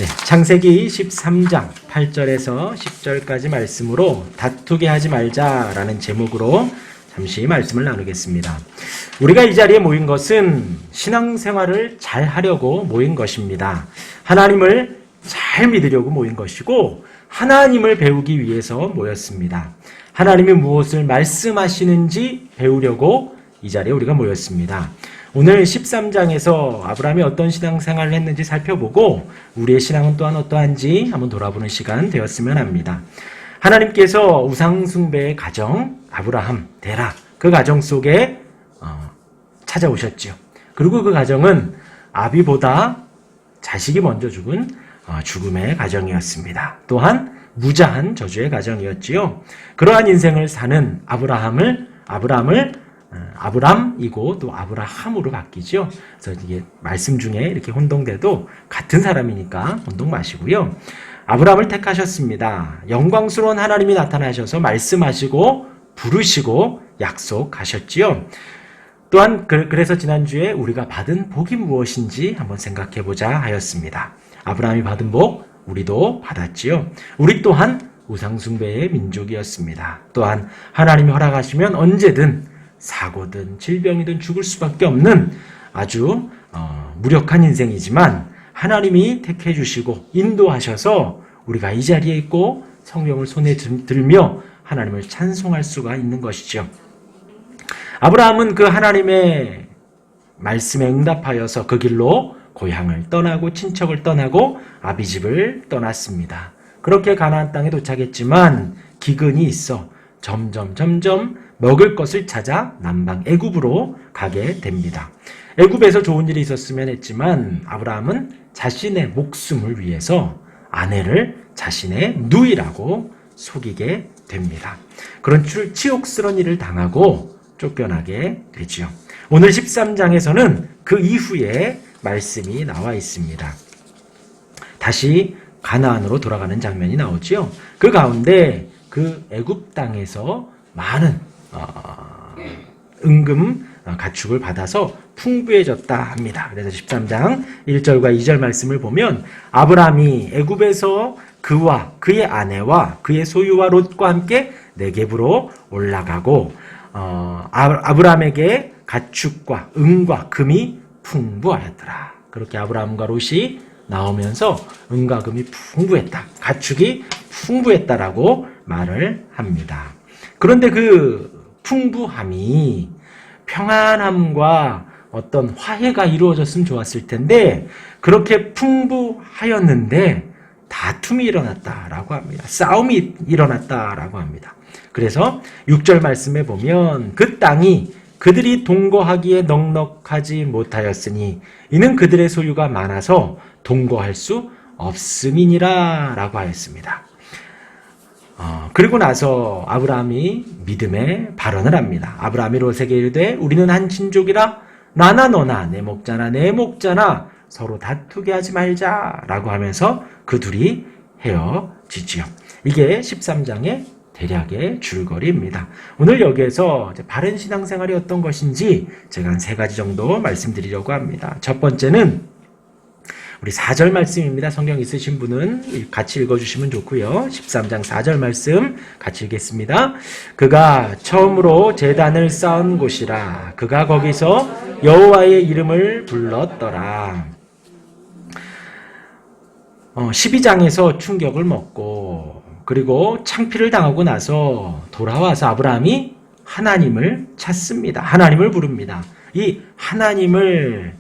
창세기 13장 8절에서 10절까지 말씀으로 다투게 하지 말자라는 제목으로 잠시 말씀을 나누겠습니다. 우리가 이 자리에 모인 것은 신앙생활을 잘 하려고 모인 것입니다. 하나님을 잘 믿으려고 모인 것이고 하나님을 배우기 위해서 모였습니다. 하나님이 무엇을 말씀하시는지 배우려고 이 자리에 우리가 모였습니다. 오늘 13장에서 아브라함이 어떤 신앙생활을 했는지 살펴보고 우리의 신앙은 또한 어떠한지 한번 돌아보는 시간 되었으면 합니다. 하나님께서 우상숭배의 가정, 아브라함, 데라 그 가정 속에 찾아오셨지요. 그리고 그 가정은 아비보다 자식이 먼저 죽은 죽음의 가정이었습니다. 또한 무자한 저주의 가정이었지요. 그러한 인생을 사는 아브람이고 또 아브라함으로 바뀌죠. 그래서 이게 말씀 중에 이렇게 혼동돼도 같은 사람이니까 혼동 마시고요. 아브람을 택하셨습니다. 영광스러운 하나님이 나타나셔서 말씀하시고 부르시고 약속하셨지요. 또한 그래서 지난주에 우리가 받은 복이 무엇인지 한번 생각해보자 하였습니다. 아브라함이 받은 복 우리도 받았지요. 우리 또한 우상숭배의 민족이었습니다. 또한 하나님이 허락하시면 언제든 사고든 질병이든 죽을 수밖에 없는 아주 무력한 인생이지만 하나님이 택해 주시고 인도하셔서 우리가 이 자리에 있고 성경을 손에 들며 하나님을 찬송할 수가 있는 것이죠. 아브라함은 그 하나님의 말씀에 응답하여서 그 길로 고향을 떠나고 친척을 떠나고 아비집을 떠났습니다. 그렇게 가나안 땅에 도착했지만 기근이 있어 점점 먹을 것을 찾아 남방 애굽으로 가게 됩니다. 애굽에서 좋은 일이 있었으면 했지만 아브라함은 자신의 목숨을 위해서 아내를 자신의 누이라고 속이게 됩니다. 그런 치욕스러운 일을 당하고 쫓겨나게 되죠. 오늘 13장에서는 그 이후에 말씀이 나와 있습니다. 다시 가나안으로 돌아가는 장면이 나오죠. 그 가운데 그 애굽 땅에서 많은 은금 가축을 받아서 풍부해졌다 합니다. 그래서 13장 1절과 2절 말씀을 보면 아브라함이 애굽에서 그와 그의 아내와 그의 소유와 롯과 함께 네겝으로 올라가고 아브라함에게 가축과 은과 금이 풍부하였더라. 그렇게 아브라함과 롯이 나오면서 은과 금이 풍부했다. 가축이 풍부했다라고 말을 합니다. 그런데 그 풍부함이 평안함과 어떤 화해가 이루어졌으면 좋았을 텐데 그렇게 풍부하였는데 다툼이 일어났다라고 합니다. 싸움이 일어났다라고 합니다. 그래서 6절 말씀에 보면 그 땅이 그들이 동거하기에 넉넉하지 못하였으니 이는 그들의 소유가 많아서 동거할 수 없음이니라 라고 하였습니다. 그리고 나서 아브라함이 믿음의 발언을 합니다. 아브라함이 롯에게 이르되 우리는 한 친족이라 나나 너나 내 목자나 내 목자나 서로 다투게 하지 말자라고 하면서 그 둘이 헤어지지요. 이게 13장의 대략의 줄거리입니다. 오늘 여기에서 바른 신앙생활이 어떤 것인지 제가 한 3가지 정도 말씀드리려고 합니다. 첫 번째는 우리 4절 말씀입니다. 성경 있으신 분은 같이 읽어주시면 좋고요. 13장 4절 말씀 같이 읽겠습니다. 그가 처음으로 제단을 쌓은 곳이라 그가 거기서 여호와의 이름을 불렀더라. 12장에서 충격을 먹고 그리고 창피를 당하고 나서 돌아와서 아브라함이 하나님을 찾습니다. 하나님을 부릅니다. 이 하나님을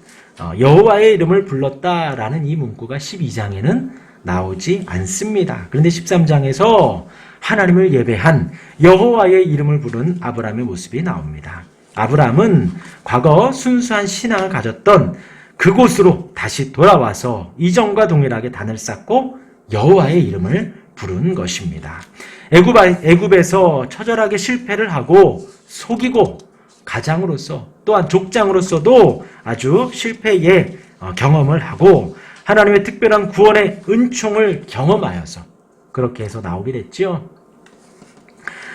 여호와의 이름을 불렀다라는 이 문구가 12장에는 나오지 않습니다. 그런데 13장에서 하나님을 예배한 여호와의 이름을 부른 아브라함의 모습이 나옵니다. 아브라함은 과거 순수한 신앙을 가졌던 그곳으로 다시 돌아와서 이전과 동일하게 단을 쌓고 여호와의 이름을 부른 것입니다. 애굽에서 처절하게 실패를 하고 속이고 가장으로서 또한 족장으로서도 아주 실패의 경험을 하고 하나님의 특별한 구원의 은총을 경험하여서 그렇게 해서 나오게 됐죠.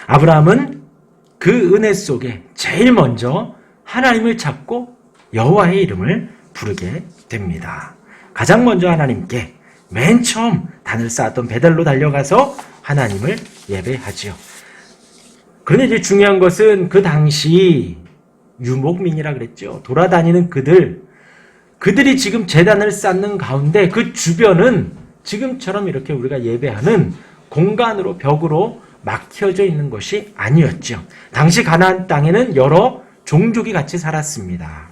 아브라함은 그 은혜 속에 제일 먼저 하나님을 찾고 여호와의 이름을 부르게 됩니다. 가장 먼저 하나님께 맨 처음 단을 쌓았던 베델로 달려가서 하나님을 예배하지요. 그런데 이제 중요한 것은 그 당시 유목민이라 그랬죠. 돌아다니는 그들이 지금 제단을 쌓는 가운데 그 주변은 지금처럼 이렇게 우리가 예배하는 공간으로 벽으로 막혀져 있는 것이 아니었죠. 당시 가나안 땅에는 여러 종족이 같이 살았습니다.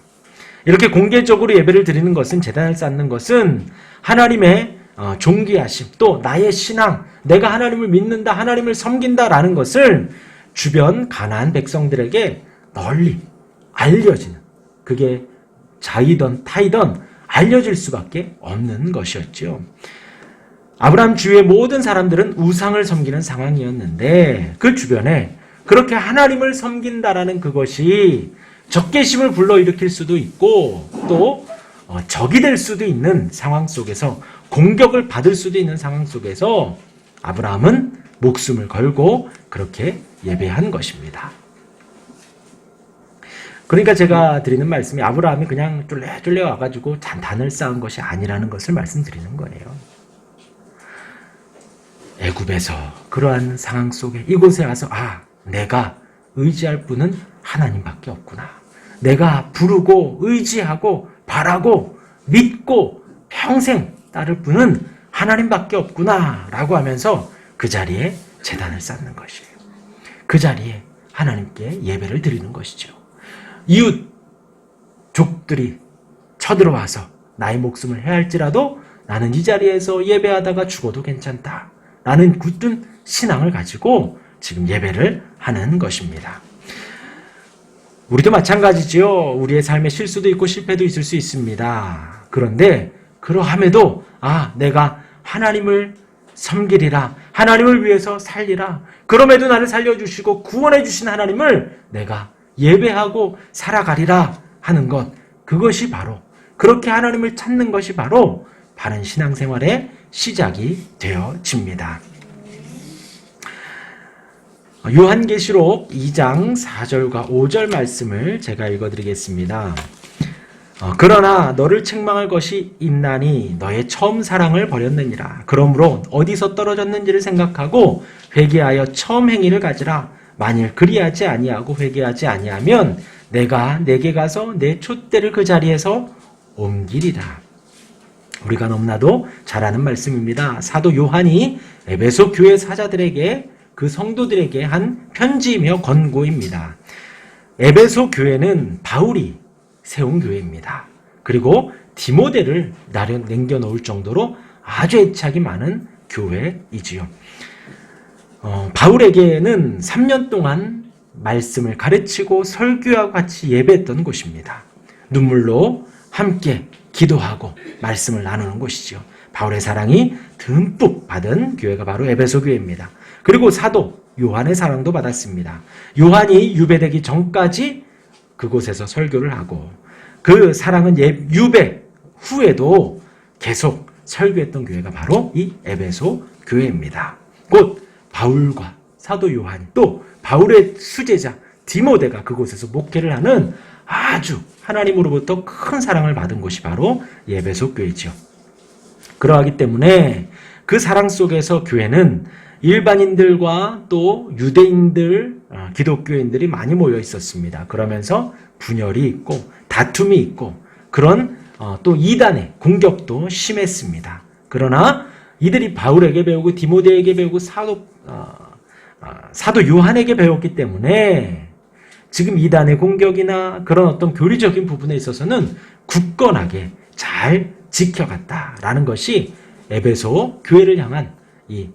이렇게 공개적으로 예배를 드리는 것은, 제단을 쌓는 것은 하나님의 존귀하심, 또 나의 신앙, 내가 하나님을 믿는다, 하나님을 섬긴다라는 것을 주변 가나안 백성들에게 널리 알려지는, 그게 자이던 타이던 알려질 수밖에 없는 것이었죠. 아브라함 주위의 모든 사람들은 우상을 섬기는 상황이었는데 그 주변에 그렇게 하나님을 섬긴다라는 그것이 적개심을 불러일으킬 수도 있고 또 적이 될 수도 있는 상황 속에서, 공격을 받을 수도 있는 상황 속에서 아브라함은 목숨을 걸고 그렇게 예배한 것입니다. 그러니까 제가 드리는 말씀이 아브라함이 그냥 쫄래 와가지고 단을 쌓은 것이 아니라는 것을 말씀드리는 거예요. 애굽에서 그러한 상황 속에 이곳에 와서 내가 의지할 분은 하나님밖에 없구나. 내가 부르고 의지하고 바라고 믿고 평생 따를 분은 하나님밖에 없구나 라고 하면서 그 자리에 제단을 쌓는 것이에요. 그 자리에 하나님께 예배를 드리는 것이죠. 이웃 족들이 쳐들어와서 나의 목숨을 해할지라도 나는 이 자리에서 예배하다가 죽어도 괜찮다 라는 굳은 신앙을 가지고 지금 예배를 하는 것입니다. 우리도 마찬가지지요. 우리의 삶에 실수도 있고 실패도 있을 수 있습니다. 그런데 그러함에도 내가 하나님을 섬기리라, 하나님을 위해서 살리라, 그럼에도 나를 살려주시고 구원해 주신 하나님을 내가 예배하고 살아가리라 하는 것, 그것이 바로, 그렇게 하나님을 찾는 것이 바로 바른 신앙생활의 시작이 되어집니다. 요한계시록 2장 4절과 5절 말씀을 제가 읽어드리겠습니다. 그러나 너를 책망할 것이 있나니 너의 처음 사랑을 버렸느니라. 그러므로 어디서 떨어졌는지를 생각하고 회개하여 처음 행위를 가지라. 만일 그리하지 아니하고 회개하지 아니하면 내가 내게 가서 내 촛대를 그 자리에서 옮기리라. 우리가 너무나도 잘 아는 말씀입니다. 사도 요한이 에베소 교회 사자들에게, 그 성도들에게 한 편지이며 권고입니다. 에베소 교회는 바울이 세운 교회입니다. 그리고 디모데를 남겨놓을 정도로 아주 애착이 많은 교회이지요. 바울에게는 3년 동안 말씀을 가르치고 설교하고 같이 예배했던 곳입니다. 눈물로 함께 기도하고 말씀을 나누는 곳이죠. 바울의 사랑이 듬뿍 받은 교회가 바로 에베소 교회입니다. 그리고 사도 요한의 사랑도 받았습니다. 요한이 유배되기 전까지 그곳에서 설교를 하고 그 사랑은 유배 후에도 계속 설교했던 교회가 바로 이 에베소 교회입니다. 곧 바울과 사도 요한, 또 바울의 수제자 디모데가 그곳에서 목회를 하는 아주 하나님으로부터 큰 사랑을 받은 곳이 바로 에베소 교회죠. 그러하기 때문에 그 사랑 속에서 교회는 일반인들과 또 유대인들, 기독교인들이 많이 모여 있었습니다. 그러면서 분열이 있고 다툼이 있고 그런 또 이단의 공격도 심했습니다. 그러나 이들이 바울에게 배우고 디모데에게 배우고 사도 요한에게 배웠기 때문에 지금 이단의 공격이나 그런 어떤 교리적인 부분에 있어서는 굳건하게 잘 지켜갔다라는 것이 에베소 교회를 향한 이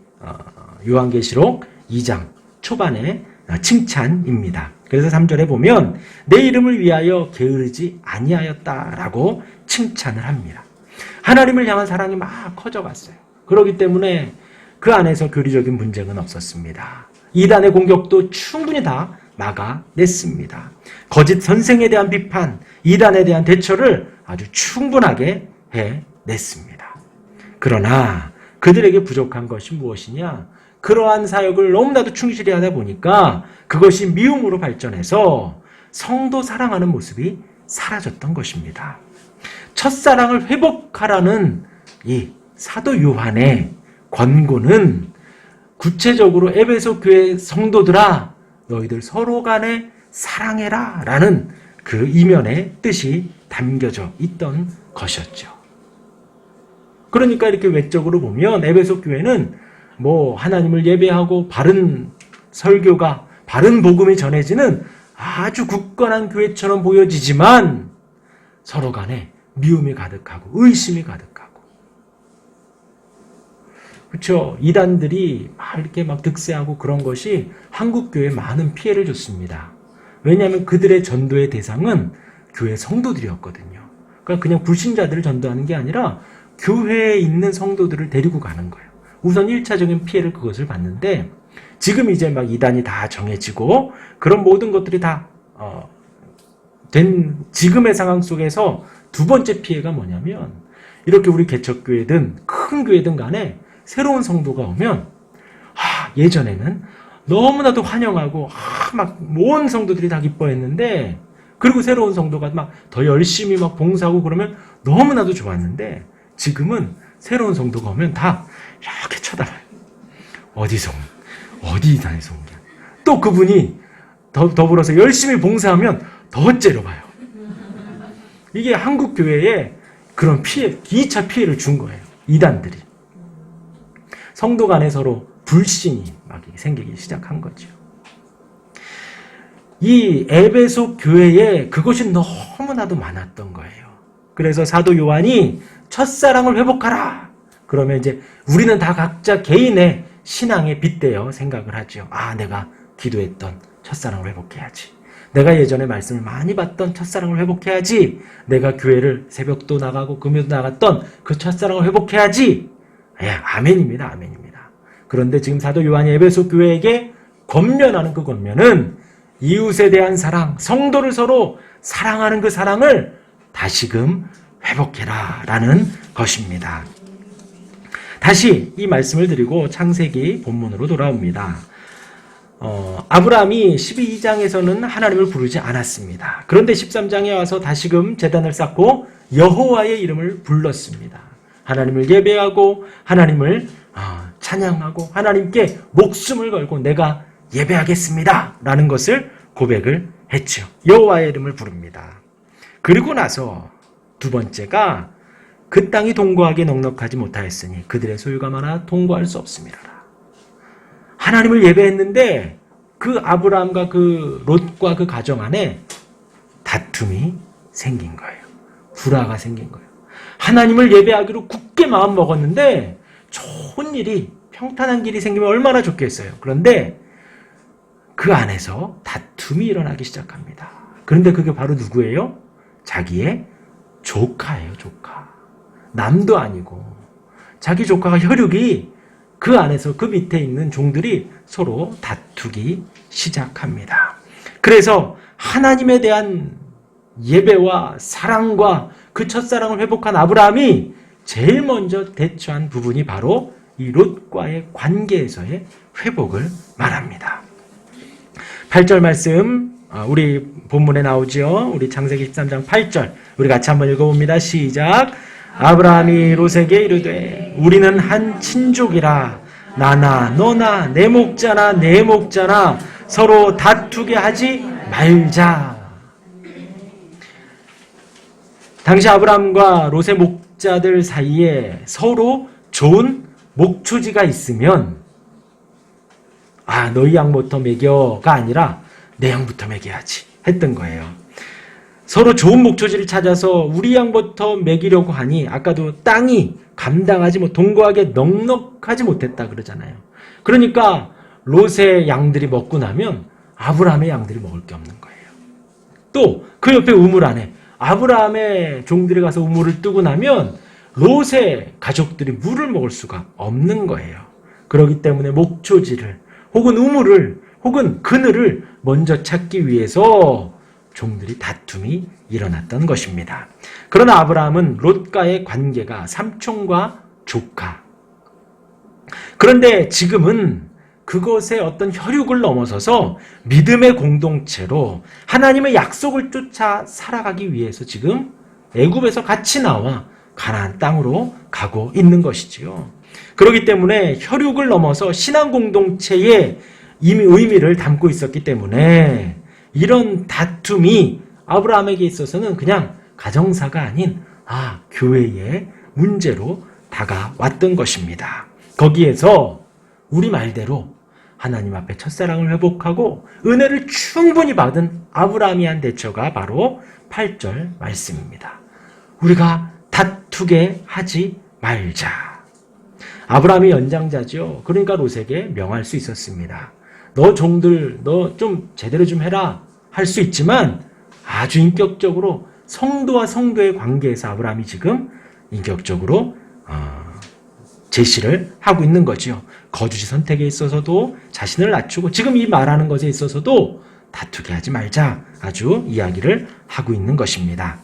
요한계시록 2장 초반의 칭찬입니다. 그래서 3절에 보면 내 이름을 위하여 게으르지 아니하였다라고 칭찬을 합니다. 하나님을 향한 사랑이 막 커져갔어요. 그렇기 때문에 그 안에서 교리적인 분쟁은 없었습니다. 이단의 공격도 충분히 다 막아냈습니다. 거짓 선생에 대한 비판, 이단에 대한 대처를 아주 충분하게 해냈습니다. 그러나 그들에게 부족한 것이 무엇이냐? 그러한 사역을 너무나도 충실히 하다 보니까 그것이 미움으로 발전해서 성도 사랑하는 모습이 사라졌던 것입니다. 첫사랑을 회복하라는 이 사도 요한의 권고는 구체적으로 에베소 교회 성도들아 너희들 서로 간에 사랑해라 라는 그 이면의 뜻이 담겨져 있던 것이었죠. 그러니까 이렇게 외적으로 보면 에베소 교회는 뭐 하나님을 예배하고 바른 설교가 바른 복음이 전해지는 아주 굳건한 교회처럼 보여지지만 서로 간에 미움이 가득하고 의심이 가득하고 그렇죠. 이단들이 이렇게 막 득세하고 그런 것이 한국 교회에 많은 피해를 줬습니다. 왜냐하면 그들의 전도의 대상은 교회 성도들이었거든요. 그러니까 그냥 불신자들을 전도하는 게 아니라 교회에 있는 성도들을 데리고 가는 거예요. 우선 1차적인 피해를 그것을 받는데 지금 이제 막 이단이 다 정해지고 그런 모든 것들이 다 된 지금의 상황 속에서 두 번째 피해가 뭐냐면 이렇게 우리 개척교회든 큰 교회든 간에 새로운 성도가 오면 예전에는 너무나도 환영하고 막 온 성도들이 다 기뻐했는데 그리고 새로운 성도가 막 더 열심히 막 봉사하고 그러면 너무나도 좋았는데 지금은 새로운 성도가 오면 다 이렇게 쳐다봐요. 어디서 어디 이단에서 온 게. 또 그분이 더불어서 열심히 봉사하면 더 째려봐요. 이게 한국 교회에 그런 피해, 2차 피해를 준 거예요. 이단들이. 성도 간에 서로 불신이 막 생기기 시작한 거죠. 이 에베소 교회에 그것이 너무나도 많았던 거예요. 그래서 사도 요한이 첫사랑을 회복하라. 그러면 이제 우리는 다 각자 개인의 신앙에 빗대어 생각을 하죠. 내가 기도했던 첫사랑을 회복해야지. 내가 예전에 말씀을 많이 받던 첫사랑을 회복해야지. 내가 교회를 새벽도 나가고 금요도 나갔던 그 첫사랑을 회복해야지. 아멘입니다. 아멘입니다. 그런데 지금 사도 요한이 에베소 교회에게 권면하는 그 권면은 이웃에 대한 사랑, 성도를 서로 사랑하는 그 사랑을 다시금 회복해라 라는 것입니다. 다시 이 말씀을 드리고 창세기 본문으로 돌아옵니다. 아브라함이 12장에서는 하나님을 부르지 않았습니다. 그런데 13장에 와서 다시금 제단을 쌓고 여호와의 이름을 불렀습니다. 하나님을 예배하고 하나님을 찬양하고 하나님께 목숨을 걸고 내가 예배하겠습니다 라는 것을 고백을 했죠. 여호와의 이름을 부릅니다. 그리고 나서 두 번째가 그 땅이 동거하게 넉넉하지 못하였으니 그들의 소유가 많아 동거할 수 없음이라. 하나님을 예배했는데 그 아브라함과 그 롯과 그 가정 안에 다툼이 생긴 거예요. 불화가 생긴 거예요. 하나님을 예배하기로 굳게 마음 먹었는데 좋은 일이 평탄한 길이 생기면 얼마나 좋겠어요. 그런데 그 안에서 다툼이 일어나기 시작합니다. 그런데 그게 바로 누구예요? 자기의 조카예요. 조카. 남도 아니고 자기 조카가 혈육이 그 안에서 그 밑에 있는 종들이 서로 다투기 시작합니다. 그래서 하나님에 대한 예배와 사랑과 그 첫사랑을 회복한 아브라함이 제일 먼저 대처한 부분이 바로 이 롯과의 관계에서의 회복을 말합니다. 8절 말씀 우리 본문에 나오죠. 우리 창세기 13장 8절 우리 같이 한번 읽어봅니다. 시작. 아브라함이 롯에게 이르되 우리는 한 친족이라 나나 너나 내 목자나 내 목자나 서로 다투게 하지 말자. 당시 아브라함과 롯의 목자들 사이에 서로 좋은 목초지가 있으면 너희 양부터 먹여가 아니라 내 양부터 먹여야지 했던 거예요. 서로 좋은 목초지를 찾아서 우리 양부터 먹이려고 하니 아까도 땅이 감당하지 동거하게 넉넉하지 못했다 그러잖아요. 그러니까 롯의 양들이 먹고 나면 아브라함의 양들이 먹을 게 없는 거예요. 또 그 옆에 우물 안에 아브라함의 종들이 가서 우물을 뜨고 나면 롯의 가족들이 물을 먹을 수가 없는 거예요. 그렇기 때문에 목초지를 혹은 우물을 혹은 그늘을 먼저 찾기 위해서 종들이 다툼이 일어났던 것입니다. 그러나 아브라함은 롯과의 관계가 삼촌과 조카. 그런데 지금은 그것의 어떤 혈육을 넘어서서 믿음의 공동체로 하나님의 약속을 쫓아 살아가기 위해서 지금 애굽에서 같이 나와 가나안 땅으로 가고 있는 것이지요. 그렇기 때문에 혈육을 넘어서 신앙 공동체의 이미 의미를 담고 있었기 때문에 이런 다툼이 아브라함에게 있어서는 그냥 가정사가 아닌 교회의 문제로 다가왔던 것입니다. 거기에서 우리 말대로 하나님 앞에 첫사랑을 회복하고 은혜를 충분히 받은 아브라함이 한 대처가 바로 8절 말씀입니다. 우리가 다투게 하지 말자. 아브라함이 연장자죠. 그러니까 롯에게 명할 수 있었습니다. 너 종들 너 좀 제대로 좀 해라 할 수 있지만 아주 인격적으로 성도와 성도의 관계에서 아브라함이 지금 인격적으로 제시를 하고 있는 거죠. 거주지 선택에 있어서도 자신을 낮추고 지금 이 말하는 것에 있어서도 다투게 하지 말자 아주 이야기를 하고 있는 것입니다.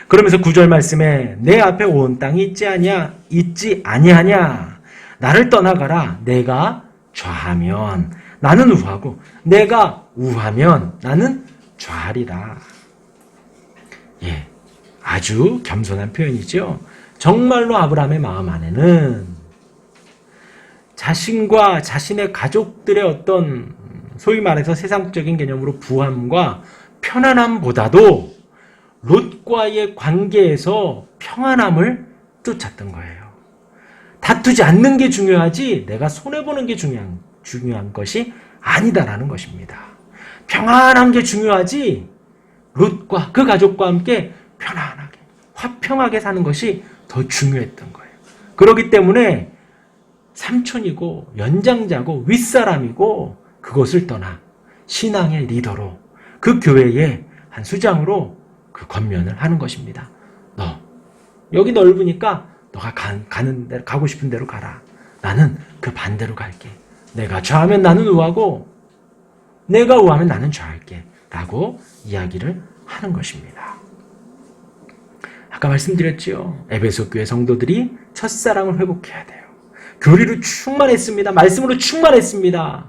그러면서 9절 말씀에 내 앞에 온 땅이 있지 아니하냐 나를 떠나가라 내가 좌하면 나는 우하고 내가 우하면 나는 좌하리라. 아주 겸손한 표현이죠. 정말로 아브라함의 마음 안에는 자신과 자신의 가족들의 어떤 소위 말해서 세상적인 개념으로 부함과 편안함보다도 롯과의 관계에서 평안함을 쫓았던 거예요. 다투지 않는 게 중요하지 내가 손해보는 게 중요한 것이 아니다라는 것입니다. 평안한 게 중요하지 롯과 그 가족과 함께 편안하게 화평하게 사는 것이 더 중요했던 거예요. 그렇기 때문에 삼촌이고 연장자고 윗사람이고 그것을 떠나 신앙의 리더로 그 교회의 한 수장으로 그 권면을 하는 것입니다. 너 여기 넓으니까 너가 가고 싶은 대로 가라. 나는 그 반대로 갈게. 내가 좌하면 나는 우하고 내가 우하면 나는 좌할게. 라고 이야기를 하는 것입니다. 아까 말씀드렸지요. 에베소 교회 성도들이 첫사랑을 회복해야 돼요. 교리로 충만했습니다. 말씀으로 충만했습니다.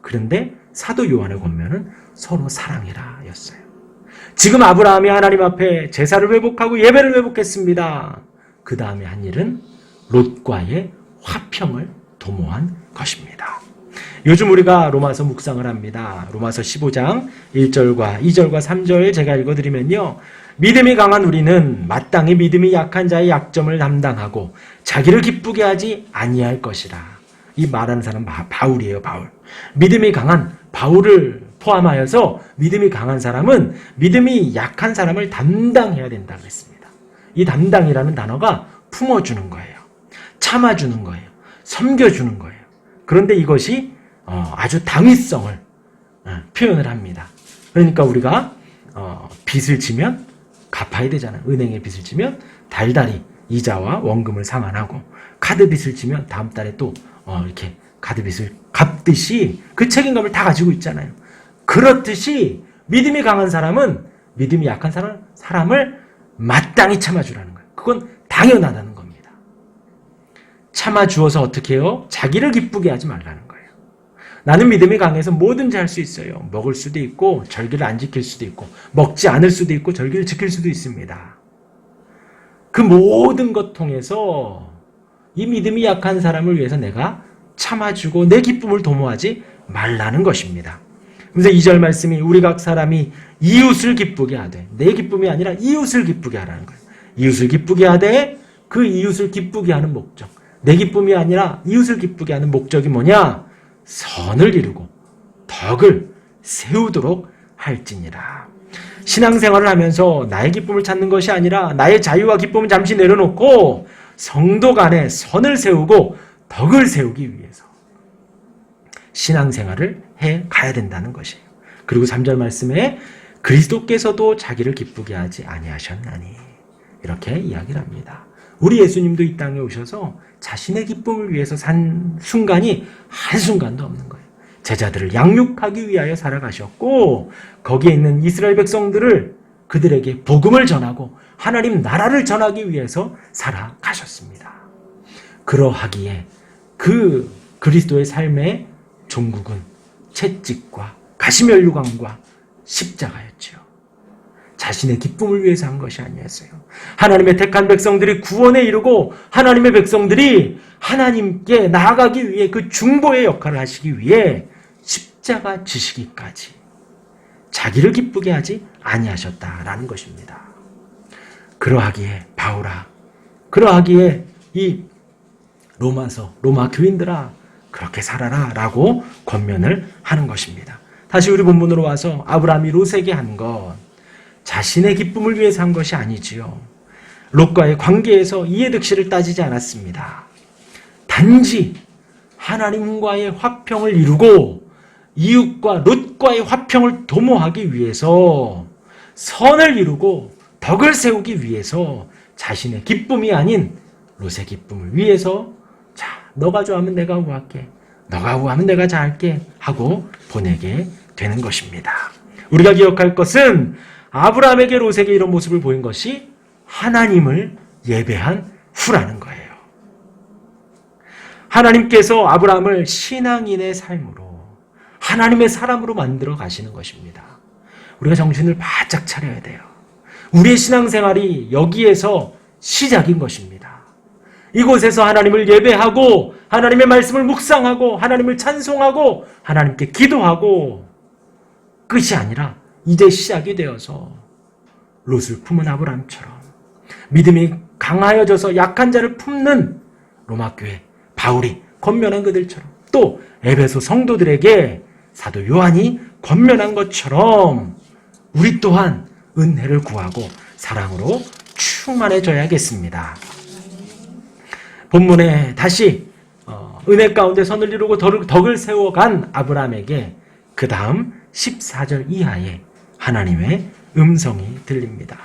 그런데 사도 요한의 권면은 서로 사랑해라 였어요. 지금 아브라함이 하나님 앞에 제사를 회복하고 예배를 회복했습니다. 그 다음에 한 일은 롯과의 화평을 도모한 것입니다. 요즘 우리가 로마서 묵상을 합니다. 로마서 15장 1절과 2절과 3절 제가 읽어드리면요. 믿음이 강한 우리는 마땅히 믿음이 약한 자의 약점을 담당하고 자기를 기쁘게 하지 아니할 것이라. 이 말하는 사람은 바울이에요. 바울. 믿음이 강한 바울을 포함하여서 믿음이 강한 사람은 믿음이 약한 사람을 담당해야 된다고 했습니다. 이 담당이라는 단어가 품어주는 거예요. 참아주는 거예요. 섬겨주는 거예요. 그런데 이것이 아주 당위성을 표현을 합니다. 그러니까 우리가 빚을 지면 갚아야 되잖아요. 은행에 빚을 지면 달달이 이자와 원금을 상환하고 카드 빚을 지면 다음 달에 또 이렇게 카드 빚을 갚듯이 그 책임감을 다 가지고 있잖아요. 그렇듯이 믿음이 강한 사람은 믿음이 약한 사람을 마땅히 참아주라는 거예요. 그건 당연하다는 겁니다. 참아주어서 어떻게 해요? 자기를 기쁘게 하지 말라는 거예요. 나는 믿음이 강해서 뭐든지 할 수 있어요. 먹을 수도 있고 절기를 안 지킬 수도 있고 먹지 않을 수도 있고 절기를 지킬 수도 있습니다. 그 모든 것 통해서 이 믿음이 약한 사람을 위해서 내가 참아주고 내 기쁨을 도모하지 말라는 것입니다. 그래서 2절 말씀이 우리 각 사람이 이웃을 기쁘게 하되 내 기쁨이 아니라 이웃을 기쁘게 하라는 거예요. 이웃을 기쁘게 하되 그 이웃을 기쁘게 하는 목적. 내 기쁨이 아니라 이웃을 기쁘게 하는 목적이 뭐냐? 선을 이루고 덕을 세우도록 할지니라. 신앙생활을 하면서 나의 기쁨을 찾는 것이 아니라 나의 자유와 기쁨을 잠시 내려놓고 성도 간에 선을 세우고 덕을 세우기 위해서 신앙생활을 해 가야 된다는 것이에요. 그리고 3절 말씀에 그리스도께서도 자기를 기쁘게 하지 아니하셨나니 이렇게 이야기를 합니다. 우리 예수님도 이 땅에 오셔서 자신의 기쁨을 위해서 산 순간이 한순간도 없는 거예요. 제자들을 양육하기 위하여 살아가셨고 거기에 있는 이스라엘 백성들을 그들에게 복음을 전하고 하나님 나라를 전하기 위해서 살아가셨습니다. 그러하기에 그 그리스도의 삶의 종국은 채찍과 가시면류관과 십자가였지요. 자신의 기쁨을 위해서 한 것이 아니었어요. 하나님의 택한 백성들이 구원에 이르고 하나님의 백성들이 하나님께 나아가기 위해 그 중보의 역할을 하시기 위해 십자가 지시기까지 자기를 기쁘게 하지 아니하셨다라는 것입니다. 그러하기에 바울아, 그러하기에 이 로마 교인들아 그렇게 살아라 라고 권면을 하는 것입니다. 다시 우리 본문으로 와서 아브라함이 롯에게 한 것, 자신의 기쁨을 위해서 한 것이 아니지요. 롯과의 관계에서 이해득실을 따지지 않았습니다. 단지 하나님과의 화평을 이루고 이웃과 롯과의 화평을 도모하기 위해서 선을 이루고 덕을 세우기 위해서 자신의 기쁨이 아닌 롯의 기쁨을 위해서 자, 너가 좋아하면 내가 우할게, 너가 우하면 내가 잘할게 하고 보내게 되는 것입니다. 우리가 기억할 것은 아브라함에게 롯에게 이런 모습을 보인 것이 하나님을 예배한 후라는 거예요. 하나님께서 아브라함을 신앙인의 삶으로 하나님의 사람으로 만들어 가시는 것입니다. 우리가 정신을 바짝 차려야 돼요. 우리의 신앙생활이 여기에서 시작인 것입니다. 이곳에서 하나님을 예배하고 하나님의 말씀을 묵상하고 하나님을 찬송하고 하나님께 기도하고 끝이 아니라 이제 시작이 되어서 롯을 품은 아브라함처럼 믿음이 강하여져서 약한 자를 품는 로마교회 바울이 권면한 그들처럼 또 에베소 성도들에게 사도 요한이 권면한 것처럼 우리 또한 은혜를 구하고 사랑으로 충만해져야겠습니다. 본문에 다시 은혜 가운데 선을 이루고 덕을 세워간 아브라함에게 그 다음 14절 이하에 하나님의 음성이 들립니다.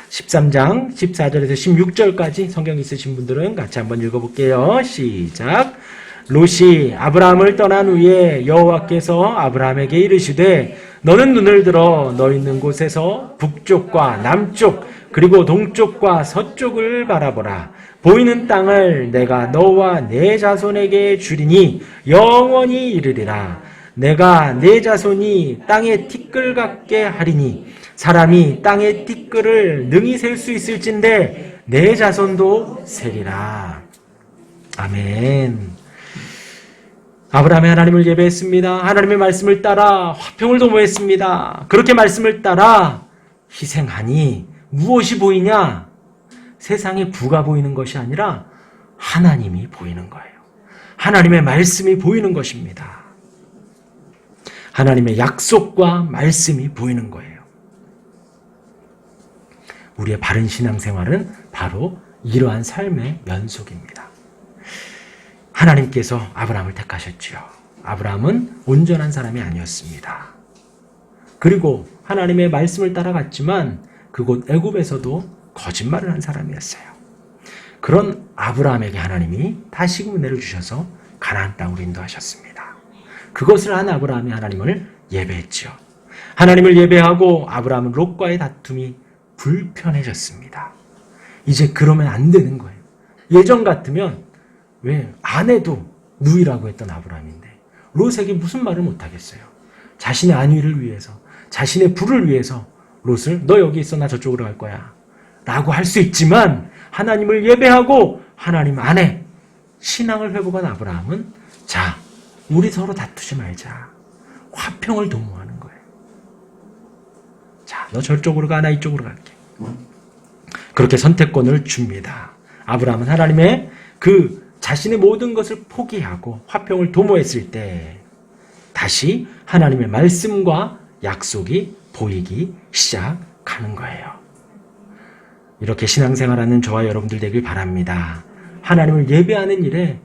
13장 14절에서 16절까지 성경 있으신 분들은 같이 한번 읽어볼게요. 시작. 롯이 아브라함을 떠난 후에 여호와께서 아브라함에게 이르시되 너는 눈을 들어 너 있는 곳에서 북쪽과 남쪽 그리고 동쪽과 서쪽을 바라보라. 보이는 땅을 내가 너와 내 자손에게 주리니 영원히 이르리라. 내가 내 자손이 땅의 티끌 같게 하리니 사람이 땅의 티끌을 능히 셀 수 있을진데 내 자손도 세리라. 아멘. 아브라함이 하나님을 예배했습니다. 하나님의 말씀을 따라 화평을 도모했습니다. 그렇게 말씀을 따라 희생하니 무엇이 보이냐? 세상에 부가 보이는 것이 아니라 하나님이 보이는 거예요. 하나님의 말씀이 보이는 것입니다. 하나님의 약속과 말씀이 보이는 거예요. 우리의 바른 신앙생활은 바로 이러한 삶의 연속입니다. 하나님께서 아브라함을 택하셨지요. 아브라함은 온전한 사람이 아니었습니다. 그리고 하나님의 말씀을 따라갔지만 그곳 애굽에서도 거짓말을 한 사람이었어요. 그런 아브라함에게 하나님이 다시금 은혜를 주셔서 가나안 땅으로 인도하셨습니다. 그것을 한 아브라함이 하나님을 예배했지요. 하나님을 예배하고 아브라함은 롯과의 다툼이 불편해졌습니다. 이제 그러면 안 되는 거예요. 예전 같으면 왜 아내도 누이라고 했던 아브라함인데 롯에게 무슨 말을 못하겠어요. 자신의 안위를 위해서 자신의 부를 위해서 롯을 너 여기 있어 나 저쪽으로 갈 거야 라고 할 수 있지만 하나님을 예배하고 하나님 안에 신앙을 회복한 아브라함은 자 우리 서로 다투지 말자. 화평을 도모하는 거예요. 자, 너 저쪽으로 가, 나 이쪽으로 갈게. 그렇게 선택권을 줍니다. 아브라함은 하나님의 그 자신의 모든 것을 포기하고 화평을 도모했을 때 다시 하나님의 말씀과 약속이 보이기 시작하는 거예요. 이렇게 신앙생활하는 저와 여러분들 되길 바랍니다. 하나님을 예배하는 일에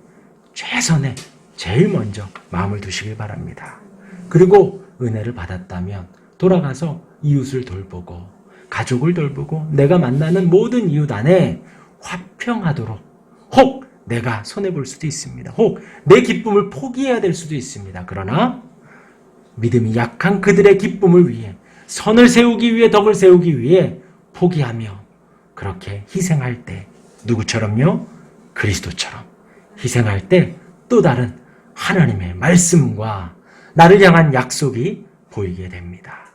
최선의 제일 먼저 마음을 두시길 바랍니다. 그리고 은혜를 받았다면 돌아가서 이웃을 돌보고 가족을 돌보고 내가 만나는 모든 이웃 안에 화평하도록 혹 내가 손해볼 수도 있습니다. 혹 내 기쁨을 포기해야 될 수도 있습니다. 그러나 믿음이 약한 그들의 기쁨을 위해 선을 세우기 위해 덕을 세우기 위해 포기하며 그렇게 희생할 때 누구처럼요? 그리스도처럼 희생할 때 또 다른 하나님의 말씀과 나를 향한 약속이 보이게 됩니다.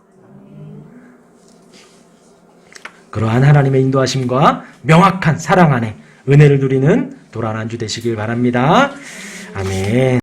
그러한 하나님의 인도하심과 명확한 사랑 안에 은혜를 누리는 도란 한 주 되시길 바랍니다. 아멘.